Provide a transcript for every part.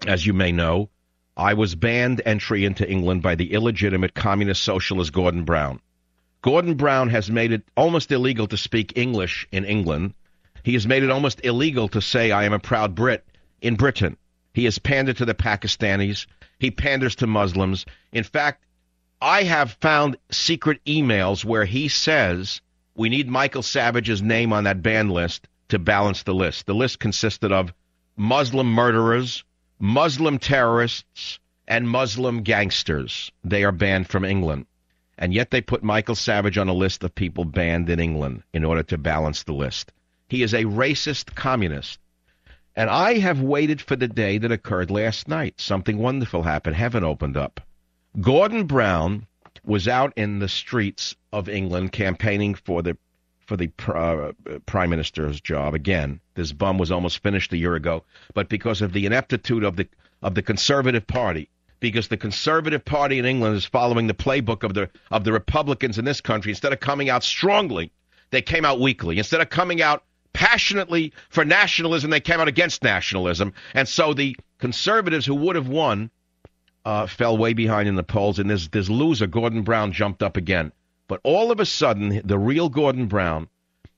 as you may know, I was banned entry into England by the illegitimate communist socialist Gordon Brown. Gordon Brown has made it almost illegal to speak English in England. He has made it almost illegal to say I am a proud Brit in Britain. He has pandered to the Pakistanis. He panders to Muslims. In fact, I have found secret emails where he says we need Michael Savage's name on that ban list to balance the list. The list consisted of Muslim murderers, Muslim terrorists, and Muslim gangsters. They are banned from England. And yet they put Michael Savage on a list of people banned in England in order to balance the list. He is a racist communist. And I have waited for the day that occurred last night. Something wonderful happened. Heaven opened up. Gordon Brown was out in the streets of England campaigning for the prime minister's job. Again, this bum was almost finished a year ago, but because of the ineptitude of the Conservative Party, because the Conservative Party in England is following the playbook of the Republicans in this country, instead of coming out strongly, they came out weakly. Instead of coming out passionately for nationalism, they came out against nationalism. And so the Conservatives who would have won fell way behind in the polls, and this loser, Gordon Brown, jumped up again. But all of a sudden, the real Gordon Brown,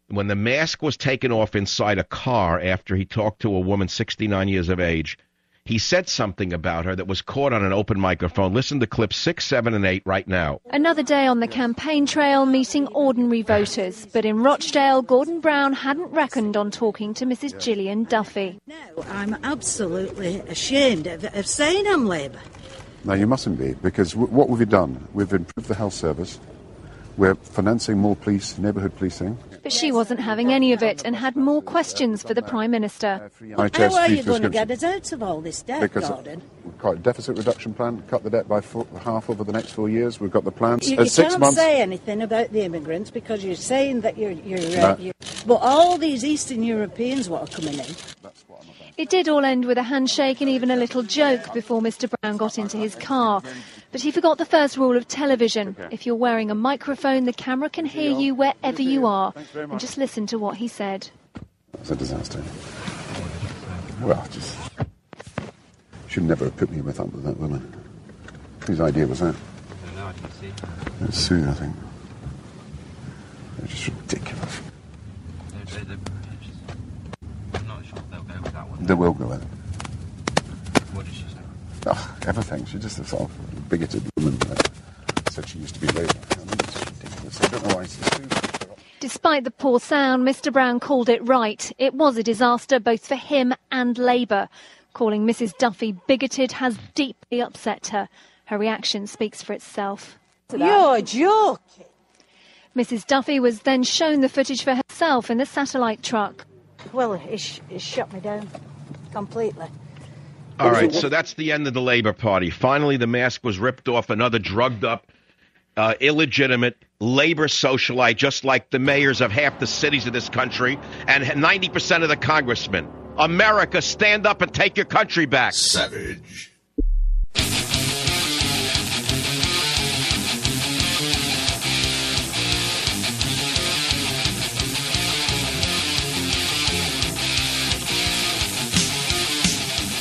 when the mask was taken off inside a car after he talked to a woman 69 years of age, he said something about her that was caught on an open microphone. Listen to clips 6, 7, and 8 right now. Another day on the campaign trail meeting ordinary voters. But in Rochdale, Gordon Brown hadn't reckoned on talking to Mrs. Gillian Duffy. No, I'm absolutely ashamed of saying I'm Labour. No, you mustn't be, because what have we done? We've improved the health service. We're financing more police, neighbourhood policing. But she wasn't having any of it and had more questions for the Prime Minister. How are you going to get us out of all this debt, Gordon? We've got a deficit reduction plan, cut the debt by half over the next 4 years. We've got the plans. You can't say anything about the immigrants because you're saying that you're but all these Eastern Europeans what are coming in. It did all end with a handshake and even a little joke before Mr. Brown got into his car. But he forgot the first rule of television. If you're wearing a microphone, the camera can hear you wherever you are. And just listen to what he said. It's a disaster. Well, just should never have put me with that woman. Whose idea was that? It was Sue, I think. It was just ridiculous. They will go with it. What did she say? Oh, everything. She's just a sort of bigoted woman that said she used to be Labour. I mean, it's ridiculous. I don't know why it's Despite the poor sound, Mr. Brown called it right. It was a disaster both for him and Labour. Calling Mrs. Duffy bigoted has deeply upset her. Her reaction speaks for itself. You're joking. Mrs. Duffy was then shown the footage for herself in the satellite truck. Well, it shut me down completely. All right, so that's the end of the Labour Party. Finally, the mask was ripped off another drugged-up, illegitimate Labour socialite, just like the mayors of half the cities of this country and 90% of the congressmen. America, stand up and take your country back. Savage.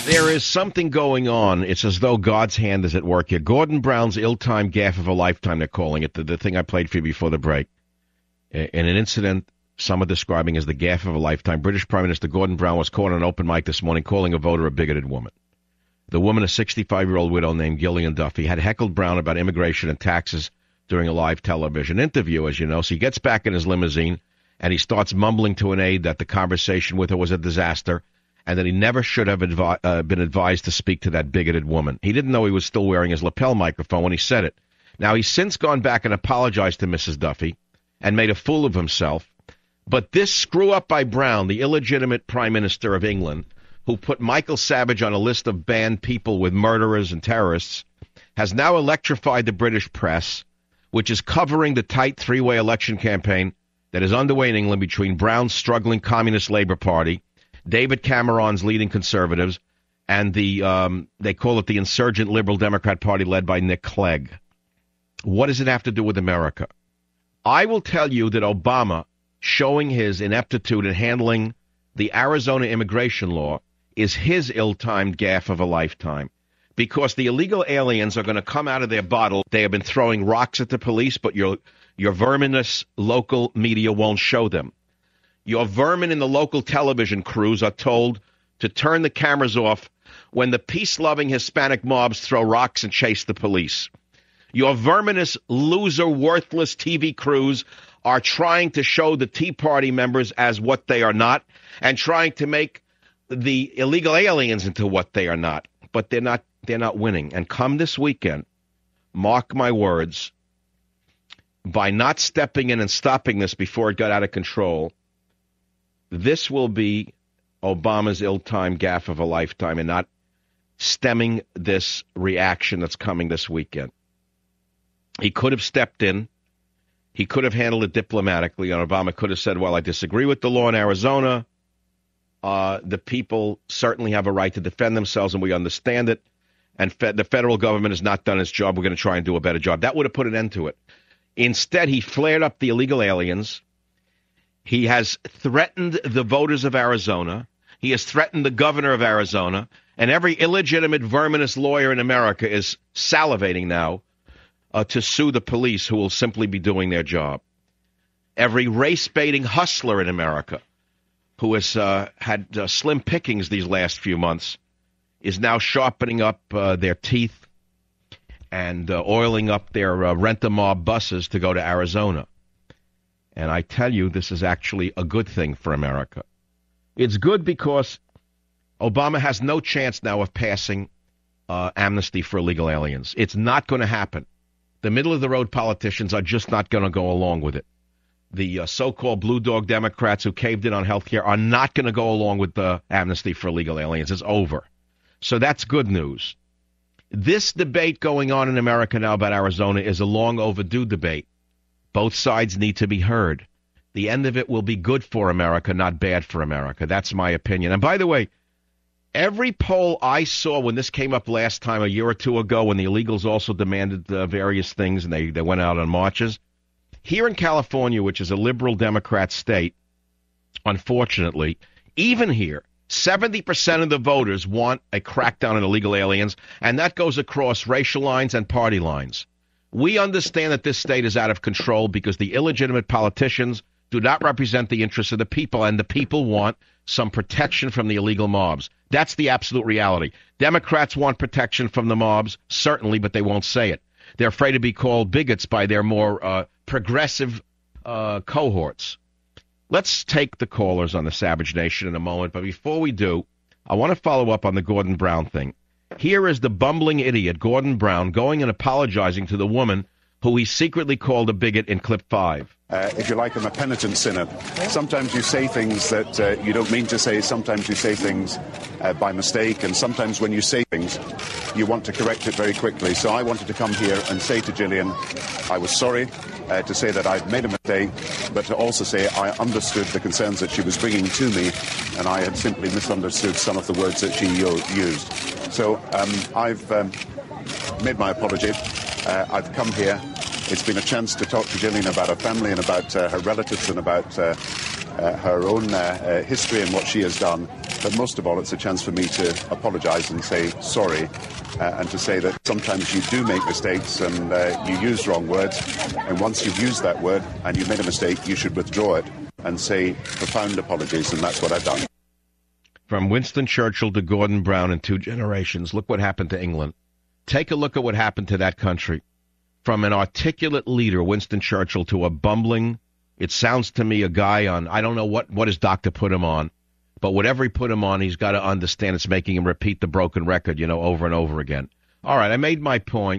There is something going on. It's as though God's hand is at work here. Gordon Brown's ill-timed gaffe of a lifetime, they're calling it, the thing I played for you before the break. In an incident some are describing as the gaffe of a lifetime, British Prime Minister Gordon Brown was caught on an open mic this morning calling a voter a bigoted woman. The woman, a 65-year-old widow named Gillian Duffy, had heckled Brown about immigration and taxes during a live television interview, as you know. So he gets back in his limousine, and he starts mumbling to an aide that the conversation with her was a disaster, and that he never should have been advised to speak to that bigoted woman. He didn't know he was still wearing his lapel microphone when he said it. Now, he's since gone back and apologized to Mrs. Duffy and made a fool of himself. But this screw-up by Brown, the illegitimate Prime Minister of England, who put Michael Savage on a list of banned people with murderers and terrorists, has now electrified the British press, which is covering the tight three-way election campaign that is underway in England between Brown's struggling Communist Labour Party, David Cameron's leading Conservatives, and they call it the insurgent Liberal Democrat Party led by Nick Clegg. What does it have to do with America? I will tell you that Obama, showing his ineptitude in handling the Arizona immigration law, is his ill-timed gaffe of a lifetime. Because the illegal aliens are going to come out of their bottle. They have been throwing rocks at the police, but your verminous local media won't show them. Your vermin in the local television crews are told to turn the cameras off when the peace-loving Hispanic mobs throw rocks and chase the police. Your verminous, loser, worthless TV crews are trying to show the Tea Party members as what they are not and trying to make the illegal aliens into what they are not. But they're not winning. And come this weekend, mark my words, by not stepping in and stopping this before it got out of control, this will be Obama's ill-timed gaffe of a lifetime and not stemming this reaction that's coming this weekend. He could have stepped in. He could have handled it diplomatically, and Obama could have said, well, I disagree with the law in Arizona. The people certainly have a right to defend themselves, and we understand it. And the federal government has not done its job. We're going to try and do a better job. That would have put an end to it. Instead, he flared up the illegal aliens. He has threatened the voters of Arizona. He has threatened the governor of Arizona. And every illegitimate, verminous lawyer in America is salivating now to sue the police, who will simply be doing their job. Every race-baiting hustler in America who has had slim pickings these last few months is now sharpening up their teeth and oiling up their rent-a-mob buses to go to Arizona. And I tell you, this is actually a good thing for America. It's good because Obama has no chance now of passing amnesty for illegal aliens. It's not going to happen. The middle-of-the-road politicians are just not going to go along with it. The so-called blue dog Democrats who caved in on health care are not going to go along with the amnesty for illegal aliens. It's over. So that's good news. This debate going on in America now about Arizona is a long overdue debate. Both sides need to be heard. The end of it will be good for America, not bad for America. That's my opinion. And by the way, every poll I saw when this came up last time, a year or two ago, when the illegals also demanded various things and they went out on marches, here in California, which is a liberal Democrat state, unfortunately, even here, 70% of the voters want a crackdown on illegal aliens, and that goes across racial lines and party lines. We understand that this state is out of control because the illegitimate politicians do not represent the interests of the people, and the people want some protection from the illegal mobs. That's the absolute reality. Democrats want protection from the mobs, certainly, but they won't say it. They're afraid to be called bigots by their more progressive cohorts. Let's take the callers on the Savage Nation in a moment, but before we do, I want to follow up on the Gordon Brown thing. Here is the bumbling idiot, Gordon Brown, going and apologizing to the woman who he secretly called a bigot in clip 5. If you like, I'm a penitent sinner. Sometimes you say things that you don't mean to say. Sometimes you say things by mistake. And sometimes when you say things, you want to correct it very quickly. So I wanted to come here and say to Gillian, I was sorry, to say that I'd made a mistake, but to also say I understood the concerns that she was bringing to me, and I had simply misunderstood some of the words that she used. So I've made my apology. I've come here. It's been a chance to talk to Gillian about her family and about her relatives and about her own history and what she has done. But most of all, it's a chance for me to apologise and say sorry, and to say that sometimes you do make mistakes and you use wrong words. And once you've used that word and you've made a mistake, you should withdraw it and say profound apologies, and that's what I've done. From Winston Churchill to Gordon Brown in 2 generations, look what happened to England. Take a look at what happened to that country. From an articulate leader, Winston Churchill, to a bumbling, it sounds to me, a guy on, I don't know what his doctor put him on, but whatever he put him on, he's got to understand it's making him repeat the broken record, over and over again. All right, I made my point.